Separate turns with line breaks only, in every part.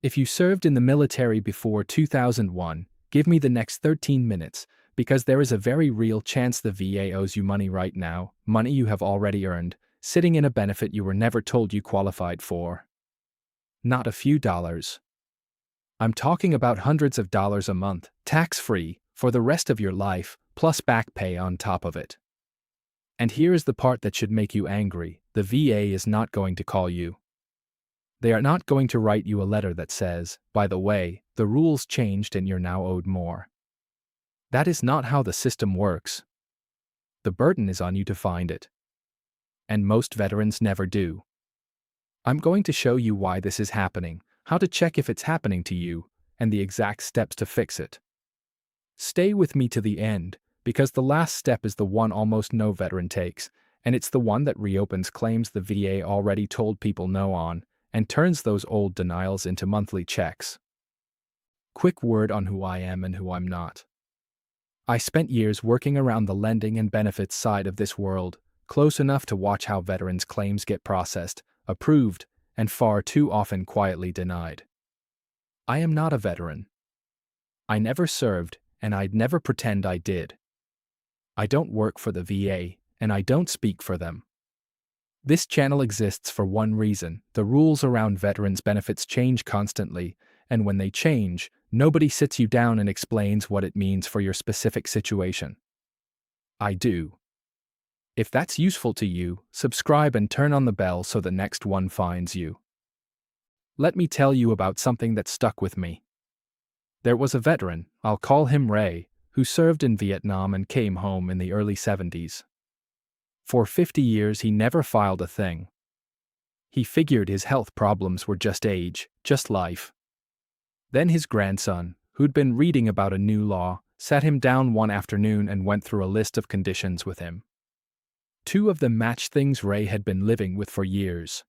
If you served in the military before 2001, give me the next 13 minutes, because there is a very real chance the VA owes you money right now, money you have already earned, sitting in a benefit you were never told you qualified for. Not a few dollars. I'm talking about hundreds of dollars a month, tax-free, for the rest of your life, plus back pay on top of it. And here is the part that should make you angry: the VA is not going to call you. They are not going to write you a letter that says, by the way, the rules changed and you're now owed more. That is not how the system works. The burden is on you to find it. And most veterans never do. I'm going to show you why this is happening, how to check if it's happening to you, and the exact steps to fix it. Stay with me to the end, because the last step is the one almost no veteran takes, and it's the one that reopens claims the VA already told people no on, and turns those old denials into monthly checks. Quick word on who I am and who I'm not. I spent years working around the lending and benefits side of this world, close enough to watch how veterans' claims get processed, approved, and far too often quietly denied. I am not a veteran. I never served, and I'd never pretend I did. I don't work for the VA, and I don't speak for them. This channel exists for one reason: the rules around veterans' benefits change constantly, and when they change, nobody sits you down and explains what it means for your specific situation. I do. If that's useful to you, subscribe and turn on the bell so the next one finds you. Let me tell you about something that stuck with me. There was a veteran, I'll call him Ray, who served in Vietnam and came home in the early 70s. For 50 years he never filed a thing. He figured his health problems were just age, just life. Then his grandson, who'd been reading about a new law, sat him down one afternoon and went through a list of conditions with him. 2 of them matched things Ray had been living with for years.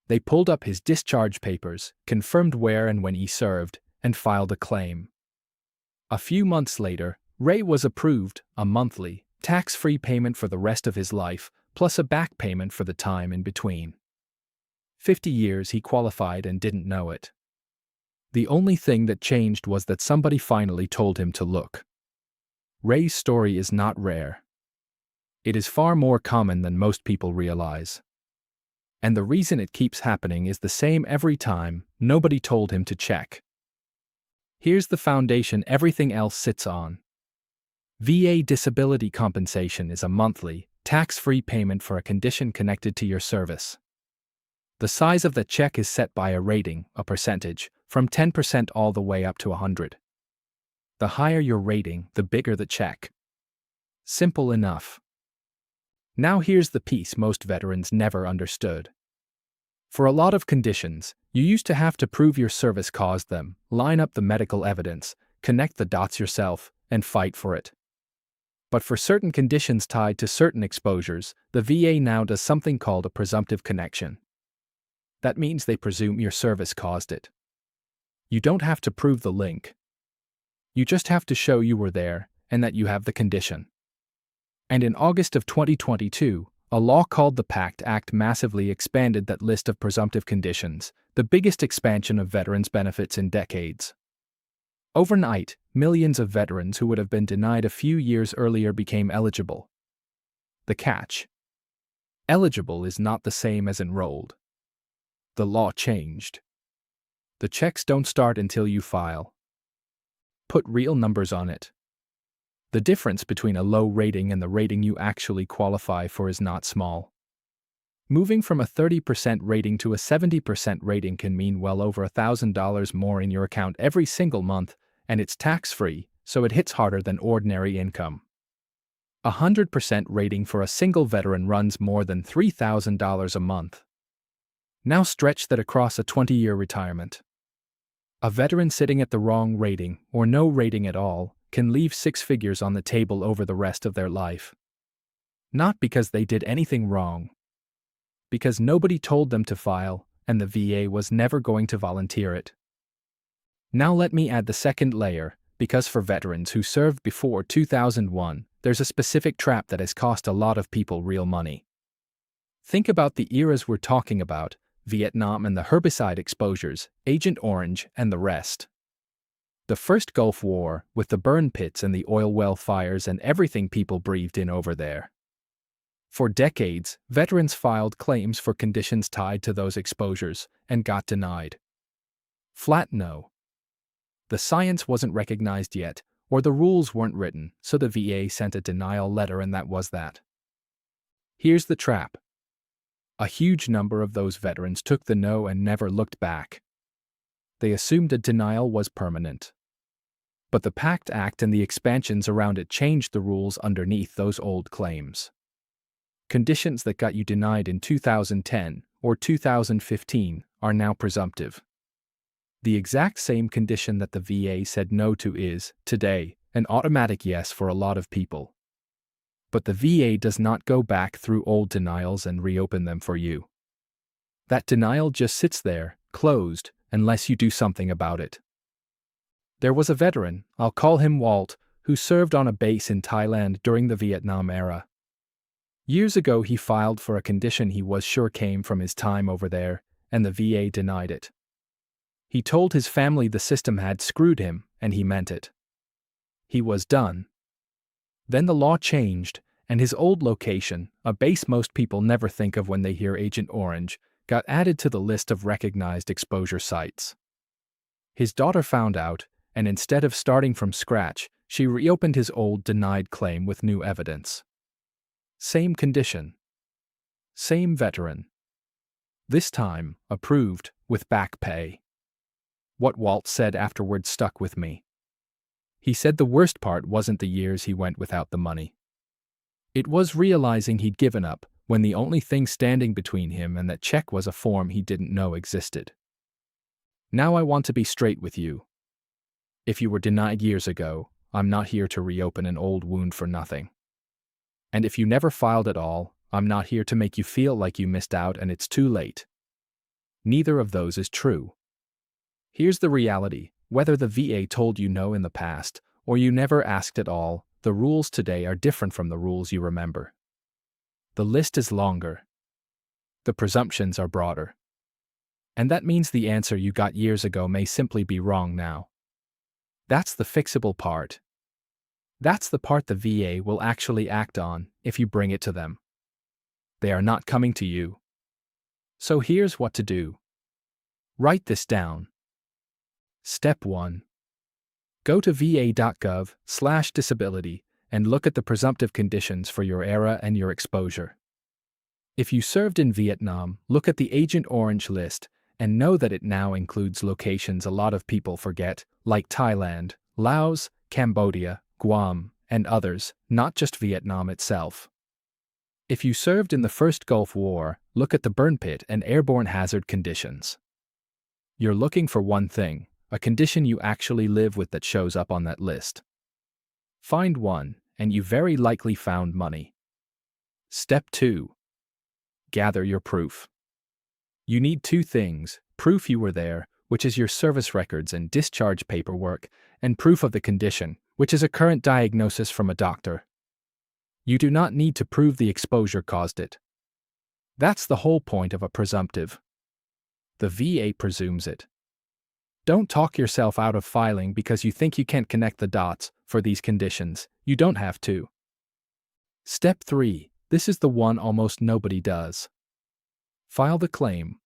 They pulled up his discharge papers, confirmed where and when he served, and filed a claim. A few months later, Ray was approved a monthly, tax-free payment for the rest of his life, plus a back payment for the time in between. 50 years he qualified and didn't know it. The only thing that changed was that somebody finally told him to look. Ray's story is not rare. It is far more common than most people realize. And the reason it keeps happening is the same every time: nobody told him to check. Here's the foundation everything else sits on. VA disability compensation is a monthly, tax-free payment for a condition connected to your service. The size of the check is set by a rating, a percentage, from 10% all the way up to 100. The higher your rating, the bigger the check. Simple enough. Now here's the piece most veterans never understood. For a lot of conditions, you used to have to prove your service caused them, line up the medical evidence, connect the dots yourself, and fight for it. But for certain conditions tied to certain exposures, the VA now does something called a presumptive connection. That means they presume your service caused it. You don't have to prove the link. You just have to show you were there, and that you have the condition. And in August of 2022, a law called the PACT Act massively expanded that list of presumptive conditions, the biggest expansion of veterans' benefits in decades. Overnight, millions of veterans who would have been denied a few years earlier became eligible. The catch: eligible is not the same as enrolled. The law changed. The checks don't start until you file. Put real numbers on it. The difference between a low rating and the rating you actually qualify for is not small. Moving from a 30% rating to a 70% rating can mean well over $1,000 more in your account every single month, and it's tax-free, so it hits harder than ordinary income. A 100% rating for a single veteran runs more than $3,000 a month. Now stretch that across a 20-year retirement. A veteran sitting at the wrong rating, or no rating at all, can leave 6 figures on the table over the rest of their life. Not because they did anything wrong. Because nobody told them to file, and the VA was never going to volunteer it. Now let me add the second layer, because for veterans who served before 2001, there's a specific trap that has cost a lot of people real money. Think about the eras we're talking about: Vietnam and the herbicide exposures, Agent Orange and the rest. The first Gulf War, with the burn pits and the oil well fires and everything people breathed in over there. For decades, veterans filed claims for conditions tied to those exposures and got denied. Flat no. The science wasn't recognized yet, or the rules weren't written, so the VA sent a denial letter and that was that. Here's the trap. A huge number of those veterans took the no and never looked back. They assumed a denial was permanent. But the PACT Act and the expansions around it changed the rules underneath those old claims. Conditions that got you denied in 2010 or 2015 are now presumptive. The exact same condition that the VA said no to is, today, an automatic yes for a lot of people. But the VA does not go back through old denials and reopen them for you. That denial just sits there, closed, unless you do something about it. There was a veteran, I'll call him Walt, who served on a base in Thailand during the Vietnam era. Years ago he filed for a condition he was sure came from his time over there, and the VA denied it. He told his family the system had screwed him, and he meant it. He was done. Then the law changed, and his old location, a base most people never think of when they hear Agent Orange, got added to the list of recognized exposure sites. His daughter found out, and instead of starting from scratch, she reopened his old denied claim with new evidence. Same condition. Same veteran. This time, approved, with back pay. What Walt said afterward stuck with me. He said the worst part wasn't the years he went without the money. It was realizing he'd given up, when the only thing standing between him and that check was a form he didn't know existed. Now I want to be straight with you. If you were denied years ago, I'm not here to reopen an old wound for nothing. And if you never filed at all, I'm not here to make you feel like you missed out and it's too late. Neither of those is true. Here's the reality, whether the VA told you no in the past, or you never asked at all, the rules today are different from the rules you remember. The list is longer. The presumptions are broader. And that means the answer you got years ago may simply be wrong now. That's the fixable part. That's the part the VA will actually act on if you bring it to them. They are not coming to you. So here's what to do. Write this down. Step 1. Go to va.gov/disability and look at the presumptive conditions for your era and your exposure. If you served in Vietnam, look at the Agent Orange list and know that it now includes locations a lot of people forget, like Thailand, Laos, Cambodia, Guam, and others, not just Vietnam itself. If you served in the first Gulf War, look at the burn pit and airborne hazard conditions. You're looking for one thing, a condition you actually live with that shows up on that list. Find one, and you very likely found money. Step 2. Gather your proof. You need two things, proof you were there, which is your service records and discharge paperwork, and proof of the condition, which is a current diagnosis from a doctor. You do not need to prove the exposure caused it. That's the whole point of a presumptive. The VA presumes it. Don't talk yourself out of filing because you think you can't connect the dots for these conditions. You don't have to. Step 3. This is the one almost nobody does. File the claim.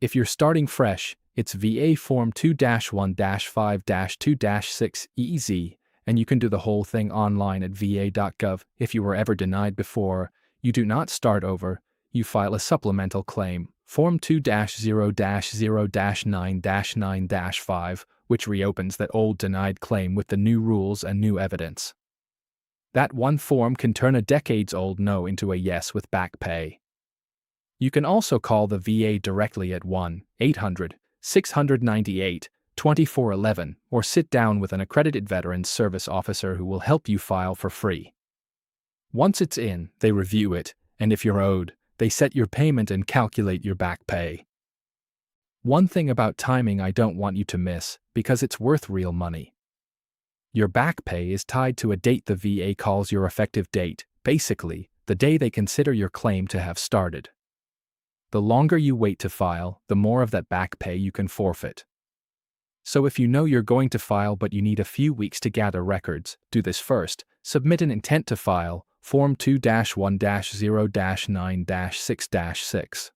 If you're starting fresh, it's VA Form 2-1-5-2-6 EZ, and you can do the whole thing online at va.gov. If you were ever denied before, you do not start over, you file a supplemental claim, Form 2-0-0-9-9-5, which reopens that old denied claim with the new rules and new evidence. That one form can turn a decades-old no into a yes with back pay. You can also call the VA directly at 1-800-698-2411 or sit down with an accredited Veterans Service officer who will help you file for free. Once it's in, they review it, and if you're owed, they set your payment and calculate your back pay. One thing about timing I don't want you to miss, because it's worth real money. Your back pay is tied to a date the VA calls your effective date, basically, the day they consider your claim to have started. The longer you wait to file, the more of that back pay you can forfeit. So if you know you're going to file but you need a few weeks to gather records, do this first. Submit an intent to file, Form 2-1-0-9-6-6.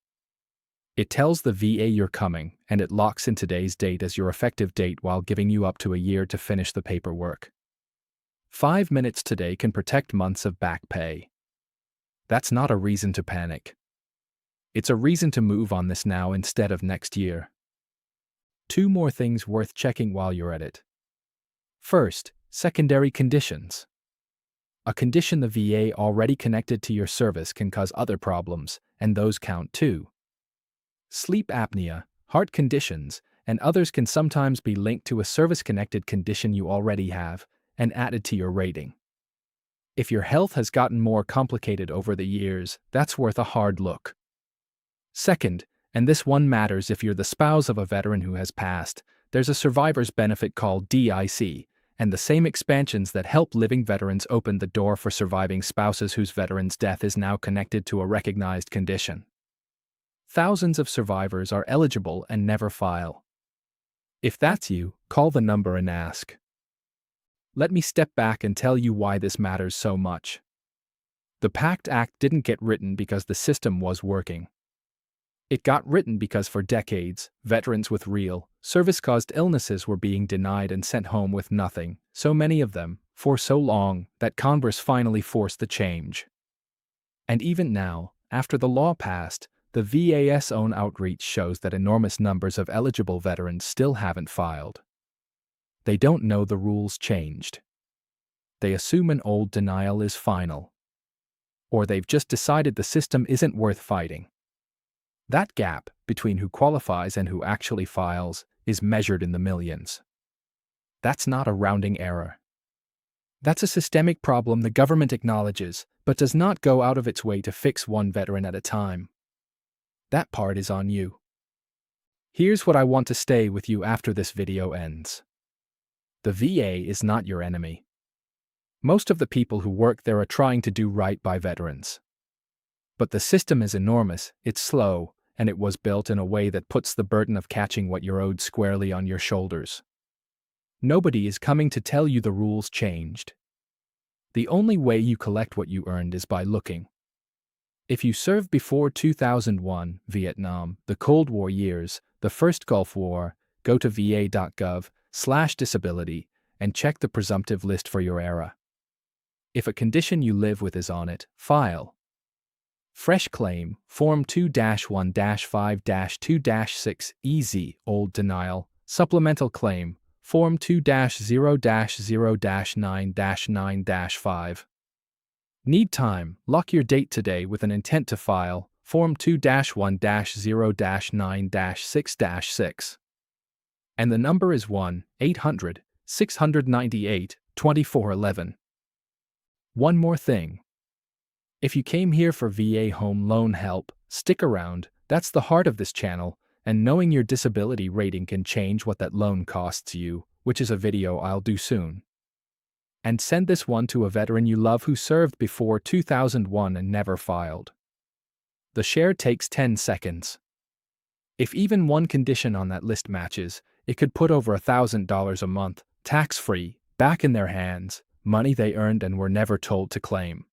It tells the VA you're coming, and it locks in today's date as your effective date while giving you up to a year to finish the paperwork. 5 minutes today can protect months of back pay. That's not a reason to panic. It's a reason to move on this now instead of next year. 2 more things worth checking while you're at it. First, secondary conditions. A condition the VA already connected to your service can cause other problems, and those count too. Sleep apnea, heart conditions, and others can sometimes be linked to a service-connected condition you already have and added to your rating. If your health has gotten more complicated over the years, that's worth a hard look. Second, and this one matters if you're the spouse of a veteran who has passed, there's a survivor's benefit called DIC, and the same expansions that help living veterans open the door for surviving spouses whose veteran's death is now connected to a recognized condition. Thousands of survivors are eligible and never file. If that's you, call the number and ask. Let me step back and tell you why this matters so much. The PACT Act didn't get written because the system was working. It got written because for decades, veterans with real, service-caused illnesses were being denied and sent home with nothing, so many of them, for so long, that Congress finally forced the change. And even now, after the law passed, the VA's own outreach shows that enormous numbers of eligible veterans still haven't filed. They don't know the rules changed. They assume an old denial is final. Or they've just decided the system isn't worth fighting. That gap between who qualifies and who actually files is measured in the millions. That's not a rounding error. That's a systemic problem the government acknowledges, but does not go out of its way to fix one veteran at a time. That part is on you. Here's what I want to stay with you after this video ends. The VA is not your enemy. Most of the people who work there are trying to do right by veterans. But the system is enormous, it's slow, and it was built in a way that puts the burden of catching what you're owed squarely on your shoulders. Nobody is coming to tell you the rules changed. The only way you collect what you earned is by looking. If you served before 2001, Vietnam, the Cold War years, the first Gulf War, go to va.gov/disability and check the presumptive list for your era. If a condition you live with is on it, file. Fresh claim, Form 2-1-5-2-6, easy, old denial, supplemental claim, Form 2-0-0-9-9-5. Need time, lock your date today with an intent to file, Form 2-1-0-9-6-6. And the number is 1-800-698-2411. One more thing. If you came here for VA home loan help, stick around, that's the heart of this channel, and knowing your disability rating can change what that loan costs you, which is a video I'll do soon. And send this one to a veteran you love who served before 2001 and never filed. The share takes 10 seconds. If even one condition on that list matches, it could put over $1,000 a month, tax-free, back in their hands, money they earned and were never told to claim.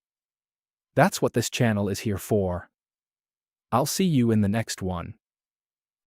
That's what this channel is here for. I'll see you in the next one.